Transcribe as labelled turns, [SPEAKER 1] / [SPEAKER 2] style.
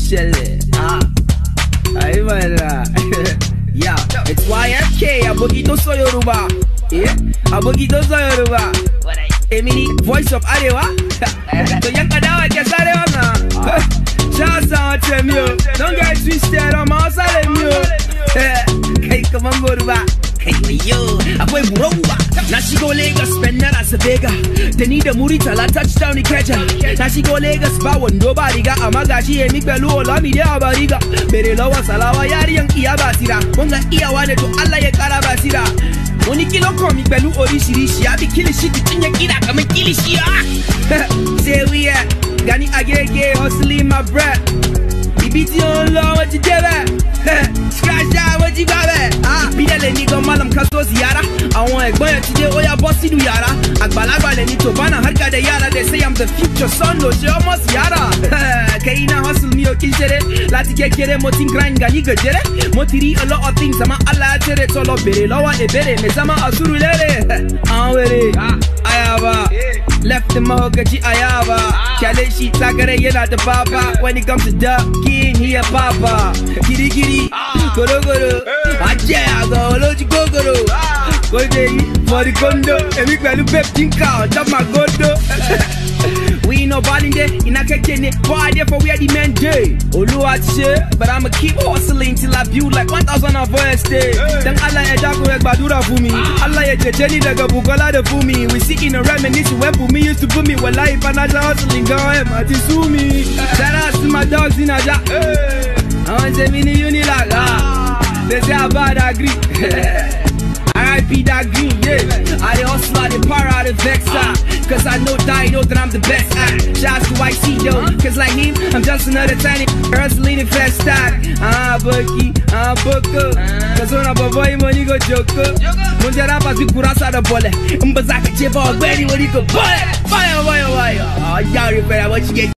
[SPEAKER 1] Shelley. Aye, man. Yeah, it's YFK. Abogito so Yoruba. Yeah, Abogito so Yoruba. Emini, voice of Arewa. So Yankadawa Kasarewa na. Shout out to me. Don't get twisted on my side of you. Hey, come on, go to back. Hey, yo, I'm going to now she go Lagos, spend that as a beggar. They need a Muritala touchdown in Keja. Now she go Lagos, bow and nobody got a magaji and Mikelu, Lami, de Abariga. Very low, Salawa, Yari, and Iabasira. Wonga Ia wanted to Allah Karabasira. When you kill a comic, Belu, Orishi, I be killing shit in your kid. I'm a killing shit. Say we are Gani Agege, hustling my breath. Beat you on low, what you did? Scratch down, what you got? Bidele nigga malam kazo ziyara. I want a boy today, oh yeah, bossy do yara. Agbalagba le nito bana harka de yara. They say I'm the future son, no she almost yara. Kaina hustle me o kinjere. Lati kekere motin grind gani gajere. Motiri a lot of things, ama Allah tere tolo bere lawa e bere. Me sama asuru lere. Anwere, ayaba. Left the mahogaji ayaba. Kale shi tagare yena the papa. When it comes to duck king, he a papa. Kiri kiri, goro goro. Ajaya go, loji go goro. Go day for the condo. Emi kwelu pep tinka, top my gondo. We ain't no balling there, in a kekene. Boy, therefore we are the men day. Oluwa shit, but I'ma keep hustling till I build like 1,000 of us day. Then Allah Ejako Ekbadura for me. Allah Ejeni daga Bukola de for me. We seeking a reminiscence when for me used to put me with life and I hustling go ahead, man, sue me. Shout out to my dogs in Aja. I want to mini unilag. They say about agree. RIP that green, yeah. I the hustler, the para, the vexer. Cause I know that I'm the best. Shouts to YC, yo. Cause like him, I'm just another tiny hustling in fast stack. Bucky, Booker. Cause when I'm a boy, money go joker. Munjara pas di kurasa da bole. Mbazaka cheba, ready when you go. Fire. Oh, y'all, you better what you get.